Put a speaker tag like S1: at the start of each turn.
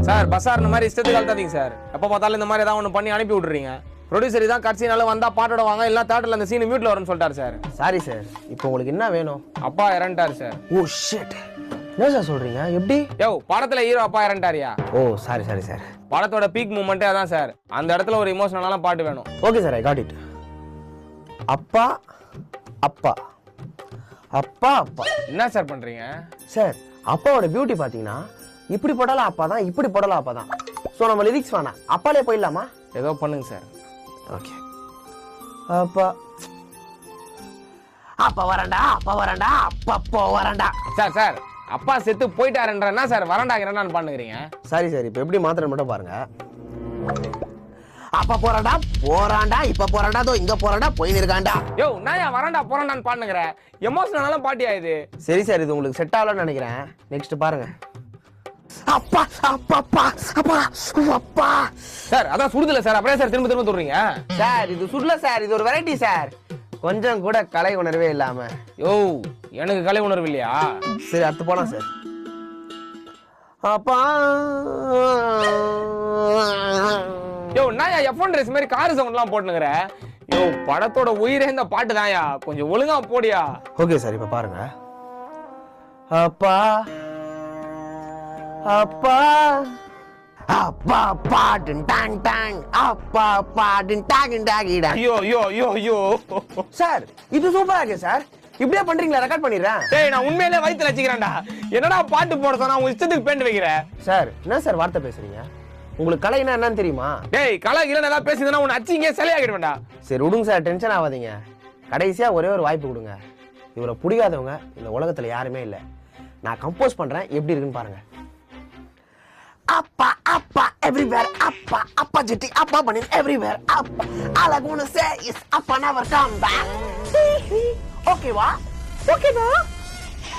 S1: Sir பசார் இந்த மாதிரி இஷ்டத்துக்கு அழுத்தாதீங்க சார். எப்போ பார்த்தாலும் இந்த மாதிரி ஏதாவது ஒன்று பண்ணி அனுப்பி விட்றீங்க. ப்ரொடியூசர் தான் கட்சினால வந்தா பாட்டோட வாங்க, இல்ல தியேட்டர்ல அந்த சீன் மியூட்ல வரும்னு சொல்லிட்டாரு சார்.
S2: சாரி சார், இப்போ உங்களுக்கு என்ன வேணும்?
S1: அப்பா இறந்துட்டாரு சார்.
S2: ஓ ஷிட், என்ன சார் சொல்றீங்க? எப்படி?
S1: யோ படத்துல ஹீரோ அப்பா இறந்துட்டாரியா?
S2: ஓ சாரி சார்.
S1: படத்தோட பீக் மூமெண்ட்டே அதான் சார். அந்த இடத்துல ஒரு இமோஷனலான பாட்டு வேணும்.
S2: Okay sir, I got it. அப்பா அப்பா அப்பா அப்பா.
S1: என்ன சார் பண்றீங்க
S2: சார்? அப்பாவோட பியூட்டி பாத்தீங்கன்னா இப்படி போடலாம் அப்பா தான், இப்படி போடலாம் அப்பா தான். ஸோ நம்ம லிரிக்ஸ் வேணாம், அப்பாலே போயிடலாமா?
S1: ஏதோ பண்ணுங்க சார்.
S2: ஓகே. அப்பா அப்பா வரண்டா, அப்பா வரண்டா, அப்பா வரண்டா.
S1: சார் அப்பா செத்து போயிட்டாருன்ற என்ன சார் வரண்டாங்கிறேன்னு பண்ணுகிறீங்க?
S2: சாரி சார், இப்போ எப்படி மாத்திரம் மட்டும் பாருங்க. அப்பா போறாண்டா போறாண்டா, இப்ப போறாண்டா, தோ இங்க போறாண்டா, போயின்னு இருக்காண்டா.
S1: யோ நான் வரண்டா போறாண்டான்னு பாடுங்கிற எமோஷனலான பாட்டியா இது?
S2: சரி சார், இது உங்களுக்கு செட் ஆகலன்னு நினைக்கிறேன். நெக்ஸ்ட் பாருங்க. அப்பா அப்பா அப்பா அப்பா அப்பா.
S1: சார் அதான் சுடுதல சார், அப்படியே சார் திரும்ப சொல்றீங்க.
S2: சார் இது சுடல சார், இது ஒரு வெரைட்டி சார். கொஞ்சம் கூட கலை உணர்வே இல்லாம.
S1: யோ எனக்கு கலை உணர்வு இல்லையா?
S2: சரி அடுத்து போலாம் சார். அப்பா
S1: யோ நாயா எஃப்ஒன் ரேஸ் மாதிரி கார் சவுண்ட்லாம் போட்டுனுங்கற. யோ படத்தோட உயிரே இந்த பாட்டு தான்யா, கொஞ்சம் ஒழுங்கா போடியா.
S2: ஓகே சார், இப்ப பாருங்க. அப்பா அப்பா அப்பா பாட்டன் டாங் டாங், அப்பா பாட்டன் டாங் டாங்.
S1: ஐயோ ஐயோ ஐயோ ஐயோ
S2: சார் இது சூப்பரா இருக்கு சார். இப்படியே பண்றீங்களா? ரெக்கார்ட் பண்ணிடுறேன்.
S1: டேய் நான் உண்மையிலே வயித்துல வச்சுக்கிறேன்டா. என்னடா பாட்டு போட சொன்னா உன் இஷ்டத்துக்கு பேண்ட் வைக்கிற?
S2: சார் என்ன சார் வார்த்தை பேசுறீங்க? உங்களுக்கு கலைனா என்னன்னு தெரியுமா?
S1: டேய் கலை இல்ல ஏதாவது பேசினா உன்னை அச்சிங்க சிலையாகிடுவேன்டா.
S2: சரி விடுங்க சார், டென்ஷன் ஆகாதீங்க. கடைசியா ஒரே ஒரு வாய்ப்பு கொடுங்க. இவரை பிடிக்காதவங்க இந்த உலகத்துல யாருமே இல்லை. நான் கம்போஸ் பண்றேன், எப்படி இருக்குன்னு பாருங்க. அப்பா அப்பா everywhere, அப்பா அப்பா ஜெட்டி அப்பா பண்ணி everywhere, அப்பா all I wanna say is அப்பா never come back. ஓகேவா?